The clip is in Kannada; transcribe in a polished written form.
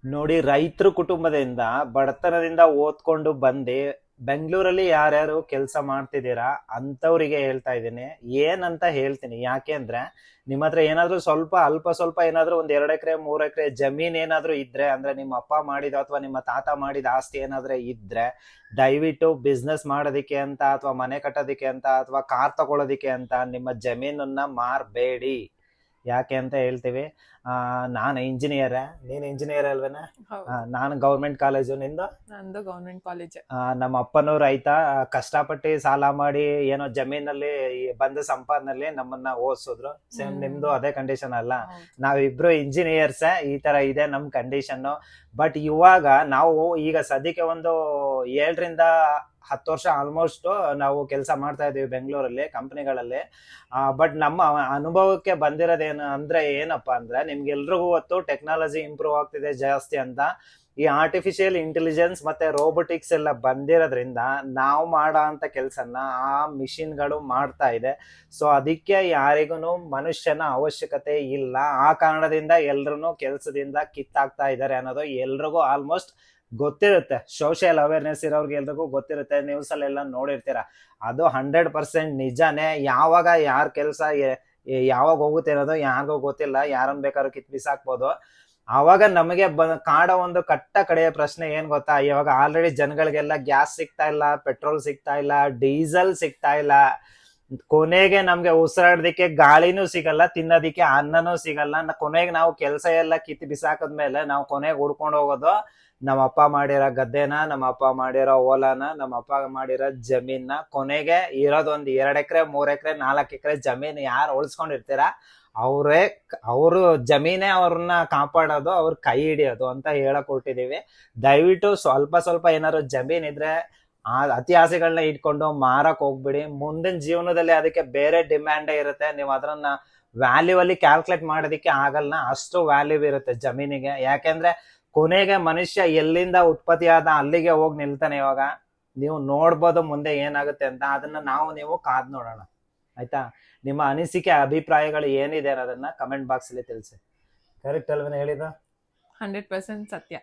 ನೋಡಿ, ರೈತರ ಕುಟುಂಬದಿಂದ ಬಡತನದಿಂದ ಓದ್ಕೊಂಡು ಬಂದು ಬೆಂಗಳೂರಲ್ಲಿ ಯಾರ್ಯಾರು ಕೆಲಸ ಮಾಡ್ತಿದ್ದೀರಾ ಅಂತವ್ರಿಗೆ ಹೇಳ್ತಾ ಇದ್ದೀನಿ. ಏನಂತ ಹೇಳ್ತೀನಿ, ಯಾಕೆ ಅಂದ್ರೆ ನಿಮ್ಮ ಹತ್ರ ಏನಾದ್ರೂ ಸ್ವಲ್ಪ ಅಲ್ಪ ಸ್ವಲ್ಪ ಏನಾದ್ರೂ ಒಂದ್ 2 ಎಕರೆ 3 ಎಕರೆ ಜಮೀನ್ ಏನಾದ್ರೂ ಇದ್ರೆ, ಅಂದ್ರೆ ನಿಮ್ಮ ಅಪ್ಪ ಮಾಡಿದ ಅಥವಾ ನಿಮ್ಮ ತಾತ ಮಾಡಿದ ಆಸ್ತಿ ಏನಾದ್ರೆ ಇದ್ರೆ, ದಯವಿಟ್ಟು ಬಿಸ್ನೆಸ್ ಮಾಡೋದಿಕ್ಕೆ ಅಂತ ಅಥವಾ ಮನೆ ಕಟ್ಟೋದಿಕ್ಕೆ ಅಂತ ಅಥವಾ ಕಾರ್ ತಗೊಳ್ಳೋದಿಕ್ಕೆ ಅಂತ ನಿಮ್ಮ ಜಮೀನನ್ನ ಮಾರ್ಬೇಡಿ. ಯಾಕೆ ಅಂತ ಹೇಳ್ತೀವಿ. ನಾನು ಇಂಜಿನಿಯರ್, ನೀನ್ ಇಂಜಿನಿಯರ್ ಅಲ್ವೇನ? ಹೌದು, ನಾನು ಗೌರ್ಮೆಂಟ್ ಕಾಲೇಜು, ನಿಂದು? ನಂದು ಗವರ್ಮೆಂಟ್ ಕಾಲೇಜ್. ನಮ್ಮ ಅಪ್ಪನೂ ರೈತ, ಕಷ್ಟಪಟ್ಟು ಸಾಲ ಮಾಡಿ ಏನೋ ಜಮೀನಲ್ಲಿ ಬಂದ ಸಂಪಾದನಲ್ಲಿ ನಮ್ಮನ್ನ ಓದಿಸಿದ್ರು. ಸೇಮ್ ನಿಮ್ದು ಅದೇ ಕಂಡೀಷನ್ ಅಲ್ಲ? ಹೌದು. ನಾವಿಬ್ರು ಇಂಜಿನಿಯರ್ಸ್, ಈ ತರ ಇದೆ ನಮ್ ಕಂಡೀಷನ್. ಬಟ್ ಇವಾಗ ನಾವು ಈಗ ಸದ್ಯಕ್ಕೆ ಒಂದು 7 ರಿಂದ 10 ವರ್ಷ ಆಲ್ಮೋಸ್ಟ್ ನಾವು ಕೆಲಸ ಮಾಡ್ತಾ ಇದೀವಿ ಬೆಂಗಳೂರಲ್ಲಿ ಕಂಪನಿಗಳಲ್ಲಿ. ಬಟ್ ನಮ್ಮ ಅನುಭವಕ್ಕೆ ಬಂದಿರೋದೇನು ಅಂದ್ರೆ ಏನಪ್ಪಾ ಅಂದ್ರೆ, ನಿಮ್ಗೆಲ್ರಿಗೂ ಗೊತ್ತು ಟೆಕ್ನಾಲಜಿ ಇಂಪ್ರೂವ್ ಆಗ್ತಿದೆ ಜಾಸ್ತಿ ಅಂತ. ಈ ಆರ್ಟಿಫಿಷಿಯಲ್ ಇಂಟೆಲಿಜೆನ್ಸ್ ಮತ್ತೆ ರೋಬೋಟಿಕ್ಸ್ ಎಲ್ಲ ಬಂದಿರೋದ್ರಿಂದ ನಾವು ಮಾಡೋ ಅಂತ ಕೆಲ್ಸನ ಆ ಮಿಷಿನ್ಗಳು ಮಾಡ್ತಾ ಇದೆ. ಸೊ ಅದಕ್ಕೆ ಯಾರಿಗೂ ಮನುಷ್ಯನ ಅವಶ್ಯಕತೆ ಇಲ್ಲ. ಆ ಕಾರಣದಿಂದ ಎಲ್ರು ಕೆಲ್ಸದಿಂದ ಕಿತ್ತಾಗ್ತಾ ಇದ್ದಾರೆ ಅನ್ನೋದು ಎಲ್ರಿಗೂ ಆಲ್ಮೋಸ್ಟ್ ಗೊತ್ತಿರುತ್ತೆ. ಸೋಷಿಯಲ್ ಅವೇರ್ನೆಸ್ ಇರೋರ್ಗೆ ಎಲ್ರಿಗೂ ಗೊತ್ತಿರುತ್ತೆ, ನ್ಯೂಸ್ ಅಲ್ಲೆಲ್ಲ ನೋಡಿರ್ತೀರ. ಅದು 100% ನಿಜಾನೇ. ಯಾವಾಗ ಯಾರ ಕೆಲಸ ಯಾವಾಗ ಹೋಗುತ್ತೆ ಅನ್ನೋದು ಯಾರಿಗೂ ಗೊತ್ತಿಲ್ಲ. ಯಾರನ್ನ ಬೇಕಾದ್ರೂ ಕಿತ್ ಬಿಸಾಕ್ಬೋದು. ಆವಾಗ ನಮಗೆ ಕಾಡೋ ಒಂದು ಕಟ್ಟ ಕಡೆಯ ಪ್ರಶ್ನೆ ಏನ್ ಗೊತ್ತಾ, ಇವಾಗ ಆಲ್ರೆಡಿ ಜನಗಳಿಗೆಲ್ಲ ಗ್ಯಾಸ್ ಸಿಗ್ತಾ ಇಲ್ಲ, ಪೆಟ್ರೋಲ್ ಸಿಗ್ತಾ ಇಲ್ಲ, ಡೀಸೆಲ್ ಸಿಗ್ತಾ ಇಲ್ಲ. ಕೊನೆಗೆ ನಮ್ಗೆ ಉಸಿರಾಡೋದಿಕ್ಕೆ ಗಾಳಿನೂ ಸಿಗಲ್ಲ, ತಿನ್ನೋದಿಕ್ಕೆ ಅನ್ನನೂ ಸಿಗಲ್ಲ. ಕೊನೆಗೆ ನಾವು ಕೆಲಸ ಎಲ್ಲ ಕಿತ್ತು ಬಿಸಾಕದ್ಮೇಲೆ ನಾವು ಕೊನೆಗೆ ಹುಡ್ಕೊಂಡು ಹೋಗೋದು ನಮ್ಮ ಅಪ್ಪ ಮಾಡಿರೋ ಗದ್ದೆನ, ನಮ್ಮ ಅಪ್ಪ ಮಾಡಿರೋ ಹೊಲನ, ನಮ್ಮ ಅಪ್ಪ ಮಾಡಿರೋ ಜಮೀನ. ಕೊನೆಗೆ ಇರೋದೊಂದು 2 ಎಕರೆ 3 ಎಕರೆ 4 ಎಕರೆ ಜಮೀನ್ ಯಾರು ಉಳಿಸ್ಕೊಂಡಿರ್ತೀರ ಅವರು ಜಮೀನೇ ಅವ್ರನ್ನ ಕಾಪಾಡೋದು, ಅವ್ರ ಕೈ ಹಿಡಿಯೋದು ಅಂತ ಹೇಳಕ್ ಹೊರಟಿದೀವಿ. ದಯವಿಟ್ಟು ಸ್ವಲ್ಪ ಸ್ವಲ್ಪ ಏನಾದ್ರು ಜಮೀನ್ ಇದ್ರೆ ಅತಿ ಆಸೆಗಳನ್ನ ಇಟ್ಕೊಂಡು ಮಾರಕ್ ಹೋಗ್ಬಿಡಿ. ಮುಂದಿನ ಜೀವನದಲ್ಲಿ ಅದಕ್ಕೆ ಬೇರೆ ಡಿಮ್ಯಾಂಡೇ ಇರುತ್ತೆ. ನೀವು ಅದನ್ನ ವ್ಯಾಲ್ಯೂ ಅಲ್ಲಿ ಕ್ಯಾಲ್ಕುಲೇಟ್ ಮಾಡೋದಿಕ್ಕೆ ಆಗಲ್ಲ, ಅಷ್ಟು ವ್ಯಾಲ್ಯೂ ಇರುತ್ತೆ ಜಮೀನಿಗೆ. ಯಾಕೆಂದ್ರೆ ಕೊನೆಗೆ ಮನುಷ್ಯ ಎಲ್ಲಿಂದ ಉತ್ಪತ್ತಿ ಆದ ಅಲ್ಲಿಗೆ ಹೋಗಿ ನಿಲ್ತಾನೆ. ಇವಾಗ ನೀವು ನೋಡ್ಬೋದು ಮುಂದೆ ಏನಾಗುತ್ತೆ ಅಂತ. ಅದನ್ನ ನೀವು ಕಾದ್ ನೋಡೋಣ, ಆಯ್ತಾ? ನಿಮ್ಮ ಅನಿಸಿಕೆ ಅಭಿಪ್ರಾಯಗಳು ಏನಿದೆ ಅನ್ನೋದನ್ನ ಕಮೆಂಟ್ ಬಾಕ್ಸ್ ಅಲ್ಲಿ ತಿಳಿಸಿ. ಕರೆಕ್ಟ್ ಅಲ್ವೇನ ಹೇಳಿದ? 100% ಸತ್ಯ.